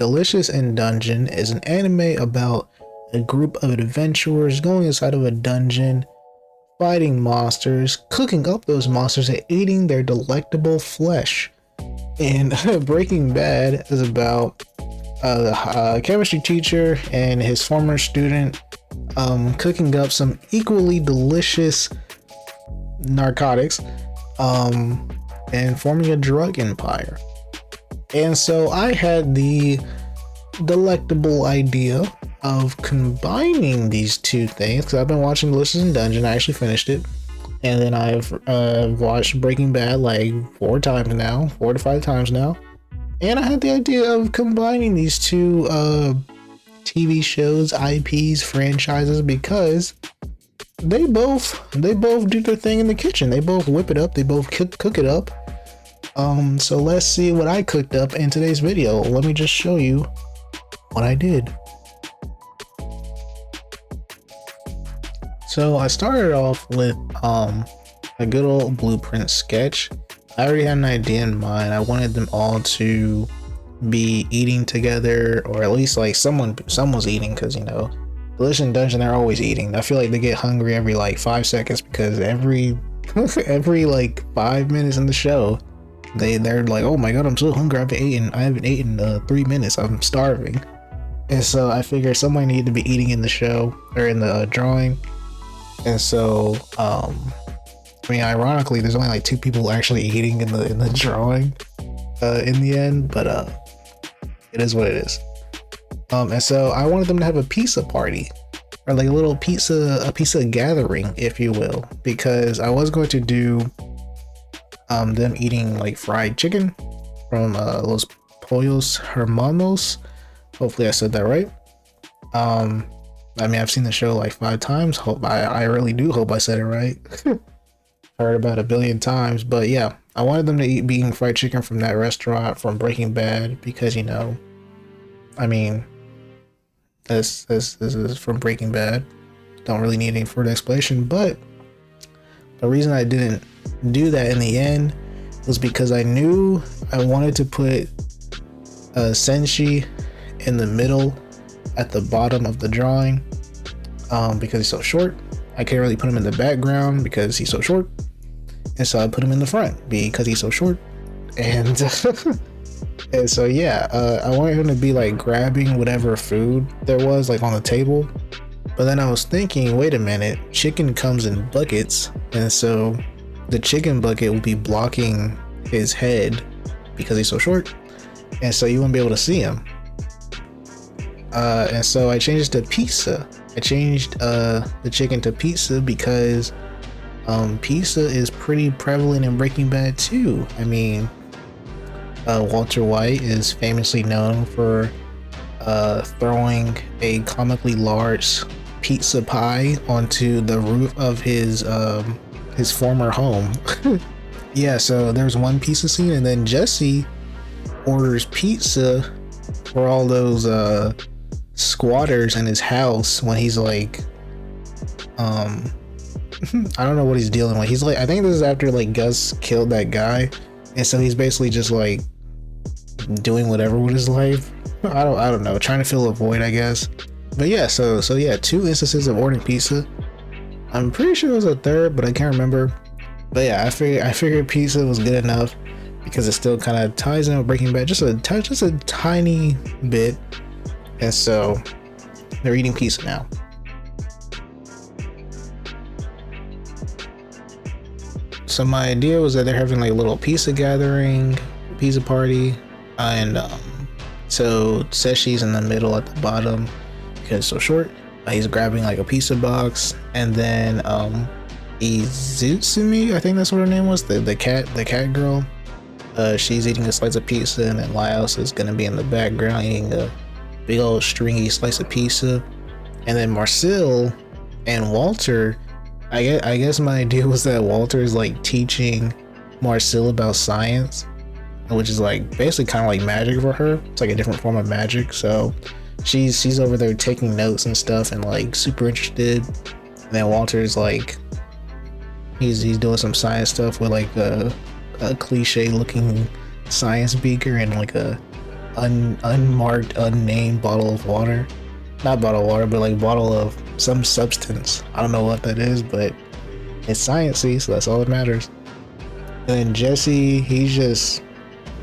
Delicious in Dungeon is an anime about a group of adventurers going inside of a dungeon, fighting monsters, cooking up those monsters, and eating their delectable flesh. And Breaking Bad is about a chemistry teacher and his former student cooking up some equally delicious narcotics and forming a drug empire. And so I had the delectable idea of combining these two things, because I've been watching Delicious in Dungeon. I actually finished it, and then I've watched Breaking Bad like 4 to 5 times now, and I had the idea of combining these two TV shows, IPs, franchises, because they both do their thing in the kitchen. They both whip it up, they both cook it up. So let's see what I cooked up in today's video. Let me just show you what I did. So I started off with a good old blueprint sketch. I already had an idea in mind. I wanted them all to be eating together, or at least like someone's eating, because you know, Delicious in Dungeon, they're always eating. I feel like they get hungry every like 5 seconds, because every like 5 minutes in the show, they're like, oh my god, I'm so hungry, I haven't eaten 3 minutes, I'm starving. And so I figured somebody needed to be eating in the show, or in the drawing. And so I mean, ironically, there's only like 2 people actually eating in the drawing in the end, but it is what it is. And so I wanted them to have a pizza party, or like a little pizza gathering, if you will, because I was going to do them eating like fried chicken from Los Pollos Hermanos. Hopefully I said that right. I mean, I've seen the show like 5 times. I really do hope I said it right. Heard about 1 billion times, but yeah, I wanted them to be eating fried chicken from that restaurant from Breaking Bad, because you know, I mean, this is from Breaking Bad. Don't really need any further explanation, but the reason I didn't do that in the end was because I knew I wanted to put Senshi in the middle at the bottom of the drawing, because he's so short. I can't really put him in the background because he's so short, and so I put him in the front because he's so short. And and so yeah, I wanted him to be like grabbing whatever food there was like on the table. But then I was thinking, wait a minute, chicken comes in buckets, and so the chicken bucket will be blocking his head because he's so short, and so you won't be able to see him. And so I changed it to pizza. I changed the chicken to pizza because pizza is pretty prevalent in Breaking Bad too. I mean, Walter White is famously known for throwing a comically large pizza pie onto the roof of his former home. Yeah, so there's one pizza scene, and then Jesse orders pizza for all those squatters in his house when he's like I don't know what he's dealing with. He's like, I think this is after like Gus killed that guy, and so he's basically just like doing whatever with his life. I don't know, trying to fill a void, I guess. But yeah, so yeah, 2 instances of ordering pizza. I'm pretty sure it was a third, but I can't remember. But yeah, I figured pizza was good enough because it still kind of ties in with Breaking Bad just a tiny bit. And so they're eating pizza now. So my idea was that they're having like a little pizza gathering, pizza party, and so Seshi's in the middle at the bottom because it's so short. He's grabbing like a pizza box, and then Izutsumi, I think that's what her name was, the cat girl. She's eating a slice of pizza, and then Laios is gonna be in the background eating a big old stringy slice of pizza. And then Marcel and Walter, I guess my idea was that Walter is like teaching Marcel about science, which is like basically kind of like magic for her. It's like a different form of magic. So she's over there taking notes and stuff and like super interested. And then Walter's like, he's doing some science stuff with like a cliche looking science beaker and like a unmarked, unnamed bottle of water. Not bottle of water, but like bottle of some substance. I don't know what that is, but it's sciencey, so that's all that matters. And then Jesse, he's just,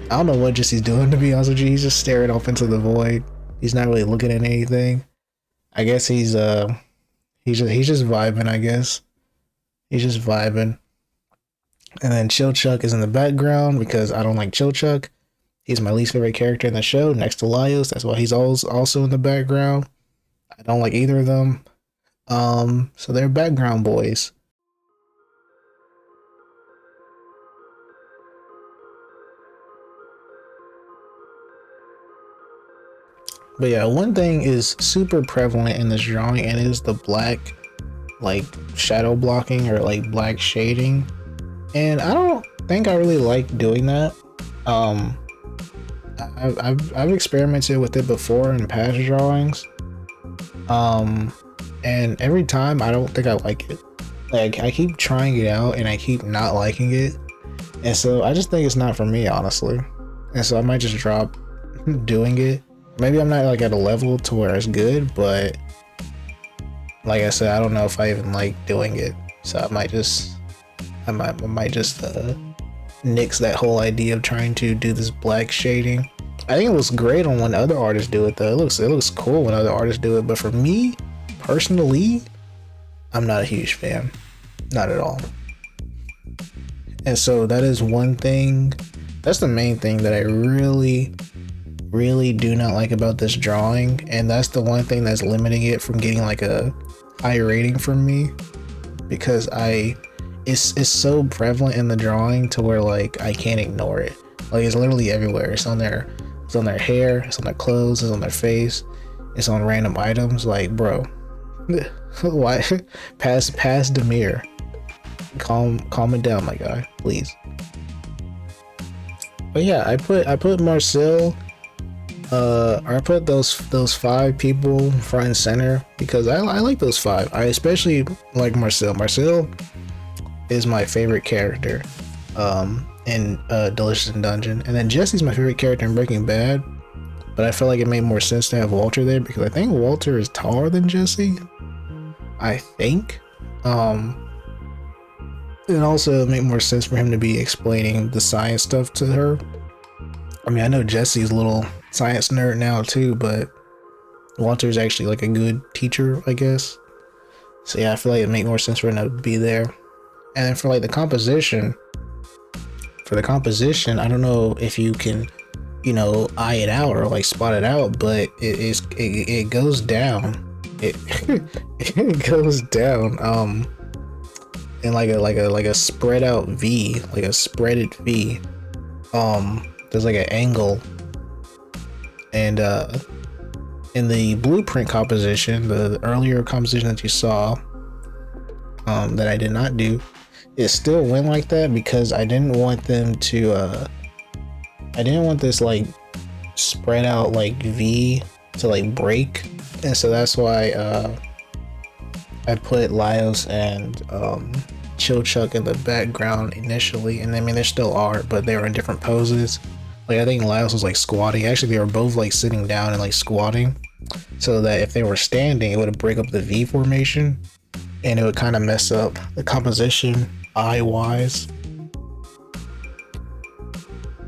I don't know what Jesse's doing, to be honest with you. He's just staring off into the void. He's not really looking at anything. I guess he's just vibing, I guess. He's just vibing. And then Chill Chuck is in the background because I don't like Chill Chuck. He's my least favorite character in the show, next to Laios. That's why he's always also in the background. I don't like either of them. So they're background boys. But yeah, one thing is super prevalent in this drawing, and it is the black, like, shadow blocking or like black shading. And I don't think I really like doing that. I've experimented with it before in past drawings. And every time I don't think I like it. Like, I keep trying it out and I keep not liking it. And so I just think it's not for me, honestly. And so I might just drop doing it. Maybe I'm not like at a level to where it's good, but like I said, I don't know if I even like doing it. So I might just nix that whole idea of trying to do this black shading. I think it looks great on when other artists do it though. It looks cool when other artists do it, but for me personally, I'm not a huge fan. Not at all. And so that is one thing. That's the main thing that I really do not like about this drawing, and that's the one thing that's limiting it from getting like a high rating from me, because it's so prevalent in the drawing to where like I can't ignore it. Like, it's literally everywhere. It's on their hair, it's on their clothes, it's on their face, it's on random items. Like, bro, why? Pass the mirror. Calm it down, my guy, please. But yeah, I put Marcel. I put those 5 people front and center because I like those 5. I especially like Marcel. Marcel is my favorite character in Delicious in Dungeon, and then Jesse's my favorite character in Breaking Bad. But I felt like it made more sense to have Walter there because I think Walter is taller than Jesse. I think. And also it made more sense for him to be explaining the science stuff to her. I mean, I know Jesse's a little science nerd now too, but Walter's actually like a good teacher, I guess. So yeah, I feel like it made more sense for him to be there. And then for like the composition, I don't know if you can, eye it out or like spot it out, but it goes down. It goes down. In like a spread out V, like a spreaded V. There's like an angle, and in the blueprint composition, the earlier composition that you saw, that I did not do, it still went like that because I didn't want them to I didn't want this like spread out like V to like break, and so that's why I put Laios and Chill Chuck in the background initially, and I mean there still are, but they were in different poses. Like, I think Laios was like squatting. Actually, they were both like sitting down and like squatting, so that if they were standing, it would break up the V formation, and it would kind of mess up the composition eye wise.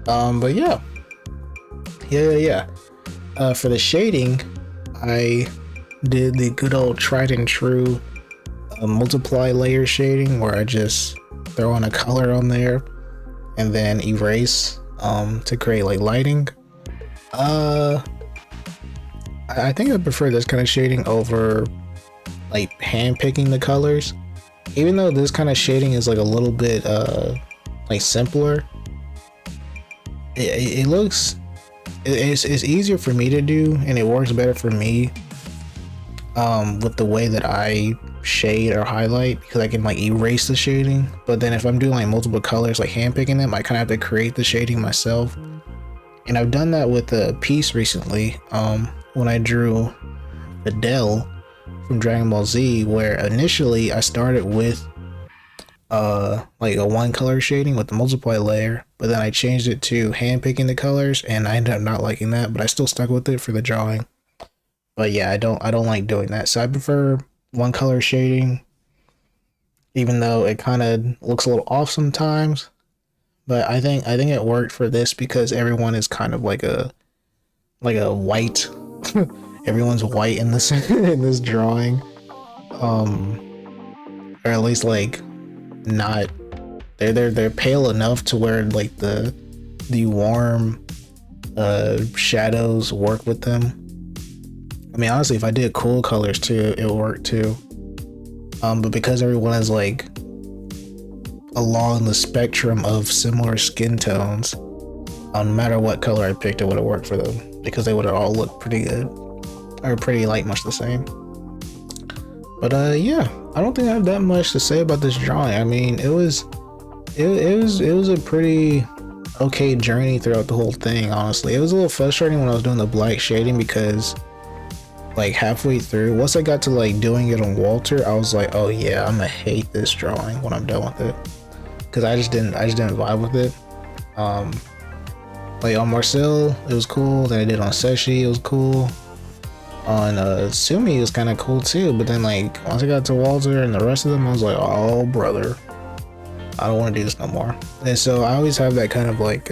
But yeah. For the shading, I did the good old tried and true multiply layer shading, where I just throw in a color on there and then erase to create like lighting. I think I prefer this kind of shading over like hand picking the colors, even though this kind of shading is like a little bit like simpler. It's easier for me to do, and it works better for me with the way that I shade or highlight, because I can like erase the shading. But then if I'm doing like multiple colors, like hand picking them, I kind of have to create the shading myself. And I've done that with a piece recently when I drew Videl from Dragon Ball Z, where initially I started with like a one color shading with the multiply layer, but then I changed it to hand picking the colors, and I ended up not liking that, but I still stuck with it for the drawing. But yeah, I don't like doing that. So I prefer one color shading, even though it kind of looks a little off sometimes. But I think it worked for this because everyone is kind of like a white. Everyone's white in this in this drawing, or at least like not. They're pale enough to where like the warm shadows work with them. I mean, honestly, if I did cool colors too, it would work too. But because everyone is like along the spectrum of similar skin tones, no matter what color I picked, it would have worked for them because they would have all looked pretty good, or pretty like much the same. But yeah, I don't think I have that much to say about this drawing. I mean, it was a pretty okay journey throughout the whole thing. Honestly, it was a little frustrating when I was doing the black shading because like halfway through, once I got to like doing it on Walter, I was like, oh yeah, I'm gonna hate this drawing when I'm done with it, because I just didn't vibe with it. Like on Marcel, it was cool. Then I did on Seshi, it was cool. On Sumi, it was kind of cool too. But then like once I got to Walter and the rest of them, I was like, oh brother, I don't want to do this no more. And so I always have that kind of like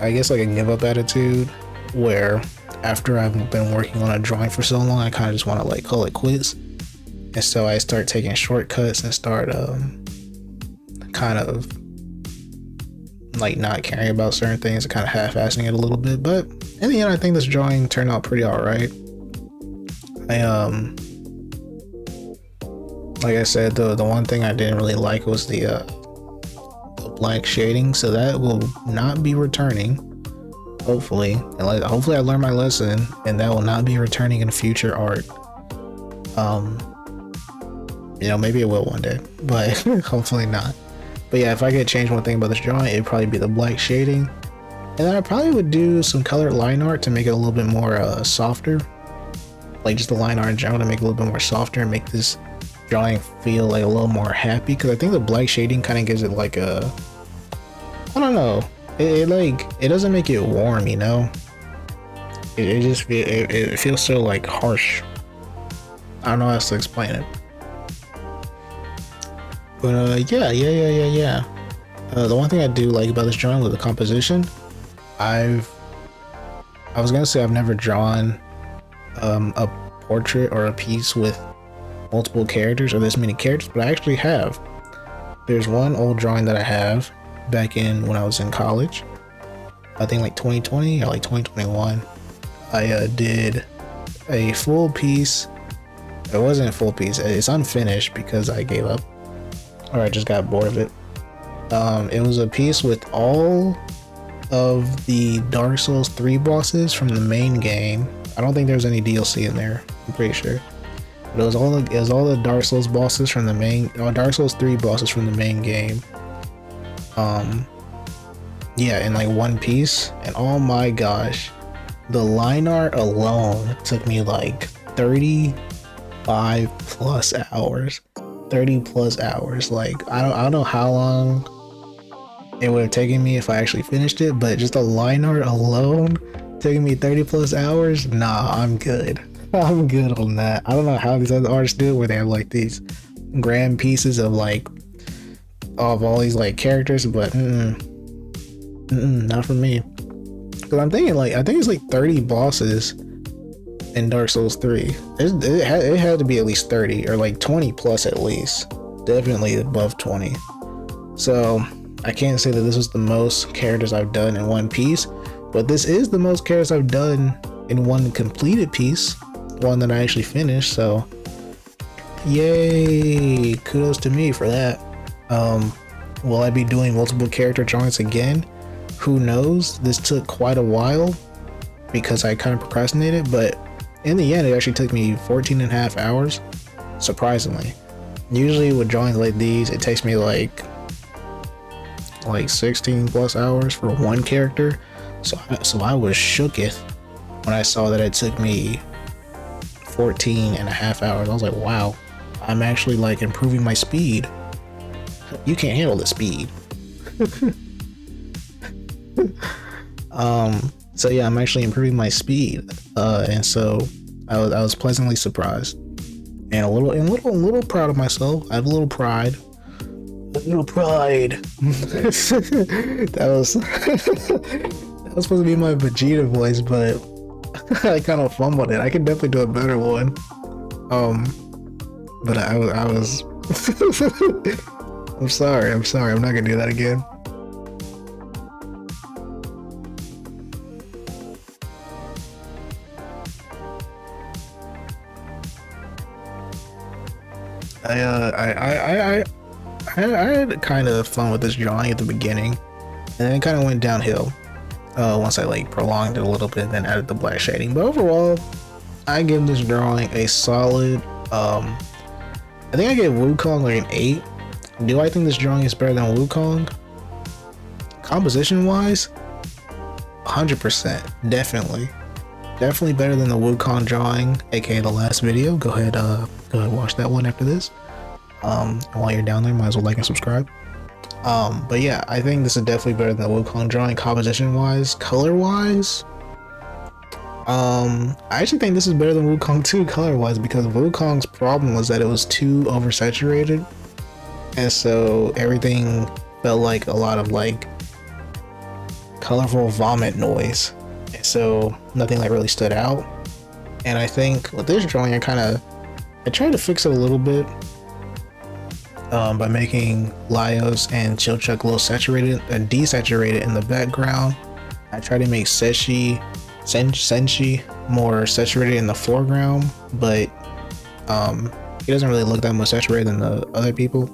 I guess like a give up attitude, where after I've been working on a drawing for so long, I kind of just want to like call it quits. And so I start taking shortcuts and start kind of like not caring about certain things and kind of half-assing it a little bit. But in the end, I think this drawing turned out pretty alright. Like I said, the one thing I didn't really like was the black shading, so that will not be returning. Hopefully, and like hopefully I learned my lesson, and that will not be returning in future art. You know, maybe it will one day, but hopefully not. But yeah, if I could change one thing about this drawing, it'd probably be the black shading, and then I probably would do some colored line art to make it a little bit more softer, like just the line art in general to make it a little bit more softer and make this drawing feel like a little more happy. Because I think the black shading kind of gives it like a, I don't know. It doesn't make it warm, you know. It feels so like harsh. I don't know how else to explain it. But yeah. The one thing I do like about this drawing was the composition. I was gonna say I've never drawn a portrait or a piece with multiple characters or this many characters, but I actually have. There's one old drawing that I have back in when I was in college, I think like 2020 or like 2021. I did a full piece. It wasn't a full piece, it's unfinished because I gave up, or I just got bored of it. It was a piece with all of the Dark Souls 3 bosses from the main game. I don't think there was any DLC in there, I'm pretty sure. But it was all the Dark Souls bosses from the main, Dark Souls 3 bosses from the main game. Yeah, in like one piece, and oh my gosh, the line art alone took me like 35 plus hours. 30 plus hours. Like I don't know how long it would have taken me if I actually finished it, but just the line art alone taking me 30 plus hours. Nah, I'm good. I'm good on that. I don't know how these other artists do it, where they have like these grand pieces of like of all these like characters, but not for me. Because I'm thinking like, I think it's like 30 bosses in Dark Souls 3. It had to be at least 30 or like 20 plus at least. Definitely above 20. So I can't say that this was the most characters I've done in one piece, but this is the most characters I've done in one completed piece, one that I actually finished. So yay, kudos to me for that. Will I be doing multiple character drawings again? Who knows? This took quite a while because I kind of procrastinated, but in the end it actually took me 14.5 hours, surprisingly. Usually with drawings like these, it takes me like 16 plus hours for one character. So I was shooketh when I saw that it took me 14.5 hours. I was like, wow, I'm actually like improving my speed. You can't handle the speed. So yeah, I'm actually improving my speed, and so I was pleasantly surprised and a little proud of myself. I have a little pride. A little pride. That was that was supposed to be my Vegeta voice, but I kind of fumbled it. I could definitely do a better one. But I was. I'm sorry. I'm not gonna do that again. I had kind of fun with this drawing at the beginning, and then it kind of went downhill once I like prolonged it a little bit and then added the black shading. But overall, I give this drawing a solid. I think I gave Wukong like an 8. Do I think this drawing is better than Wukong? Composition wise, 100%, definitely better than the Wukong drawing, aka the last video. Go ahead watch that one after this. While you're down there, might as well like and subscribe. But yeah, I think this is definitely better than the Wukong drawing, composition wise. Color wise, I actually think this is better than Wukong 2 color wise, because Wukong's problem was that it was too oversaturated, and so everything felt like a lot of like colorful vomit noise, and so nothing like really stood out. And I think with this drawing, I tried to fix it a little bit by making Laios and Chilchuck a little saturated and desaturated in the background. I tried to make Senshi more saturated in the foreground, but he doesn't really look that much saturated than the other people.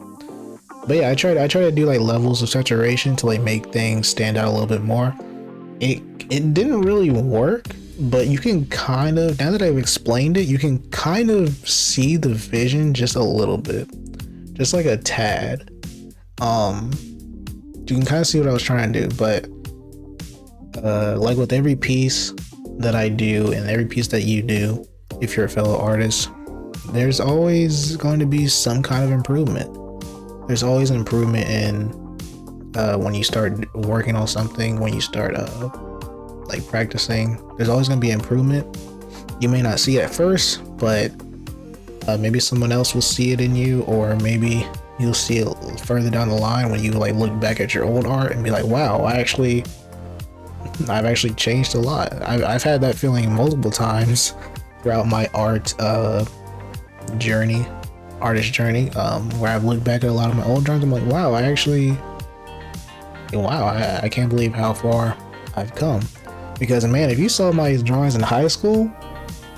But yeah, I tried to do like levels of saturation to like make things stand out a little bit more. It didn't really work, but you can kind of, now that I've explained it, you can kind of see the vision just a little bit, just like a tad. You can kind of see what I was trying to do, but like with every piece that I do and every piece that you do, if you're a fellow artist, there's always going to be some kind of improvement. There's always an improvement in when you start working on something, when you start like practicing, there's always going to be improvement. You may not see it at first, but maybe someone else will see it in you, or maybe you'll see it further down the line when you like look back at your old art and be like, wow, I've actually changed a lot. I've had that feeling multiple times throughout my artist journey, where I've looked back at a lot of my old drawings. I'm like, wow, I can't believe how far I've come. Because man, if you saw my drawings in high school,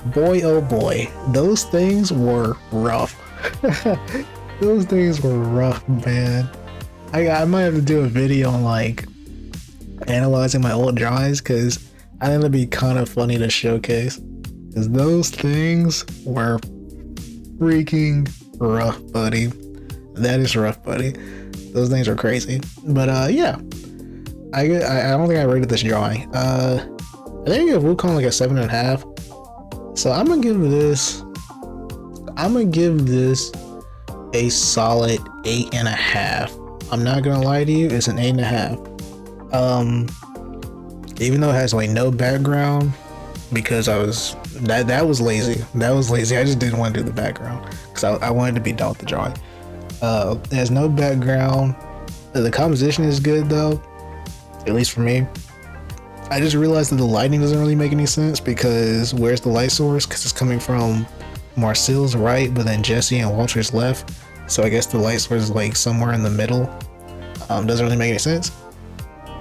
boy oh boy, those things were rough. Those things were rough, man. I might have to do a video on like analyzing my old drawings, because I think it'd be kind of funny to showcase, because those things were freaking rough, buddy. That is rough, buddy. Those things are crazy. But yeah, I don't think I rated this drawing. I think I gave Wukong like a 7.5. So I'm gonna give this a solid 8.5. I'm not gonna lie to you, it's an 8.5. Even though it has like no background, because that was lazy. I just didn't want to do the background because I wanted to be done with the drawing. There's no background. The composition is good though, at least for me. I just realized that the lighting doesn't really make any sense, because where's the light source? Because it's coming from Marcel's right, but then Jesse and Walter's left. So I guess the light source is like somewhere in the middle. Doesn't really make any sense.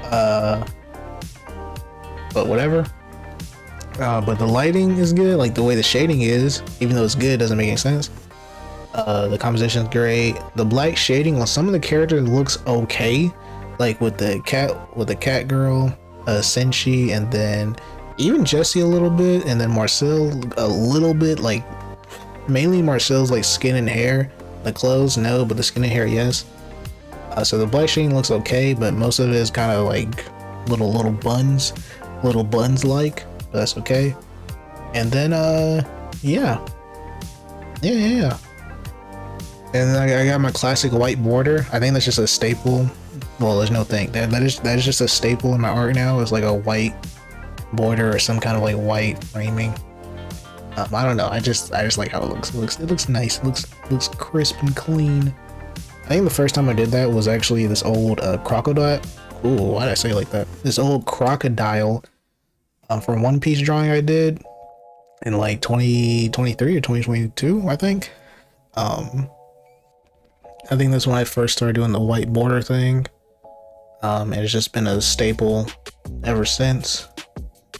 But whatever. But the lighting is good, like the way the shading is, even though it's good, it doesn't make any sense. The composition is great. The black shading on some of the characters looks okay, like with the cat girl, Senshi, and then even Jesse a little bit, and then Marcel a little bit, like mainly Marcel's like skin and hair. The clothes, no, but the skin and hair, yes. So the black shading looks okay, but most of it is kind of like little buns like, but that's okay. And then yeah. And then I got my classic white border. I think that's just a staple. Well, there's no thing. That is just a staple in my art now. It's like a white border or some kind of like white framing. I don't know. I just like how it looks. It looks nice. It looks crisp and clean. I think the first time I did that was actually this old crocodile. Ooh, why did I say it like that? This old crocodile from One Piece drawing I did in like 2023 or 2022, I think. I think that's when I first started doing the white border thing. And it's just been a staple ever since.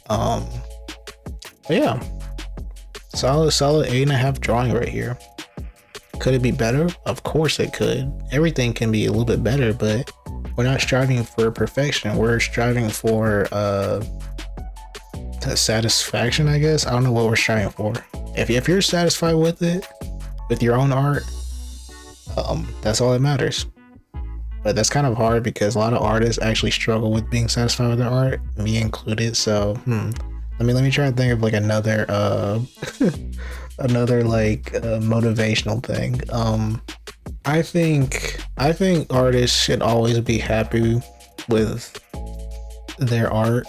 But yeah, solid 8.5 drawing right here. Could it be better? Of course it could. Everything can be a little bit better, but we're not striving for perfection. We're striving for satisfaction, I guess. I don't know what we're striving for. If you're satisfied with it, with your own art, that's all that matters. But that's kind of hard because a lot of artists actually struggle with being satisfied with their art, me included. So let me try and think of like another another like motivational thing. I think artists should always be happy with their art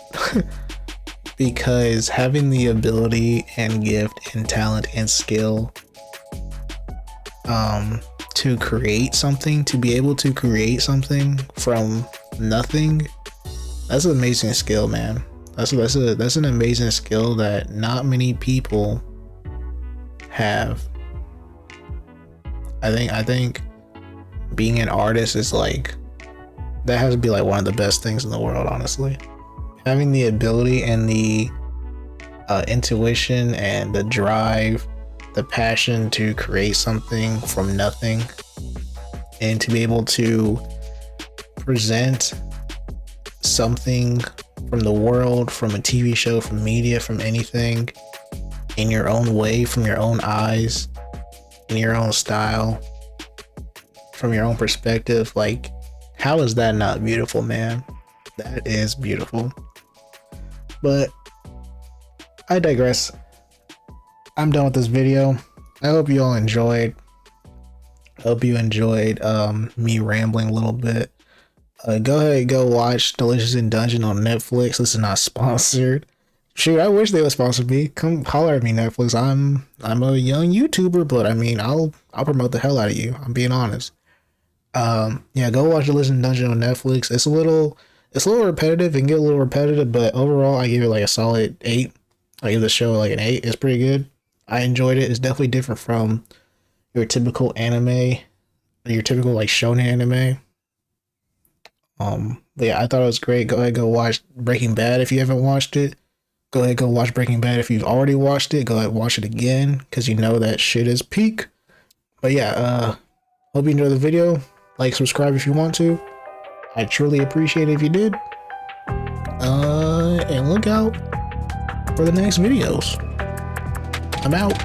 because having the ability and gift and talent and skill to create something, to be able to create something from nothing, that's an amazing skill, man. That's an amazing skill that not many people have. I think being an artist is like, that has to be like one of the best things in the world, honestly. Having the ability and the intuition and the drive, the passion to create something from nothing, and to be able to present something from the world, from a TV show, from media, from anything, in your own way, from your own eyes, in your own style, from your own perspective. Like, how is that not beautiful, man? That is beautiful. But I digress. I'm done with this video. I hope you all enjoyed. I hope you enjoyed me rambling a little bit. Go ahead and go watch Delicious in Dungeon on Netflix. This is not sponsored. Shoot, I wish they would sponsor me. Come holler at me, Netflix. I'm a young YouTuber, but I mean, I'll promote the hell out of you. I'm being honest. Yeah, go watch Delicious in Dungeon on Netflix. It's a little repetitive and get a little repetitive, but overall, I give it like a solid 8. I give the show like an 8. It's pretty good. I enjoyed it. It's definitely different from your typical anime, your typical like shonen anime. But yeah, I thought it was great. Go ahead, go watch Breaking Bad if you haven't watched it. Go ahead, go watch Breaking Bad if you've already watched it. Go ahead, watch it again because you know that shit is peak. But yeah, hope you enjoyed the video. Like, subscribe if you want to. I truly appreciate it if you did. And look out for the next videos. I'm out.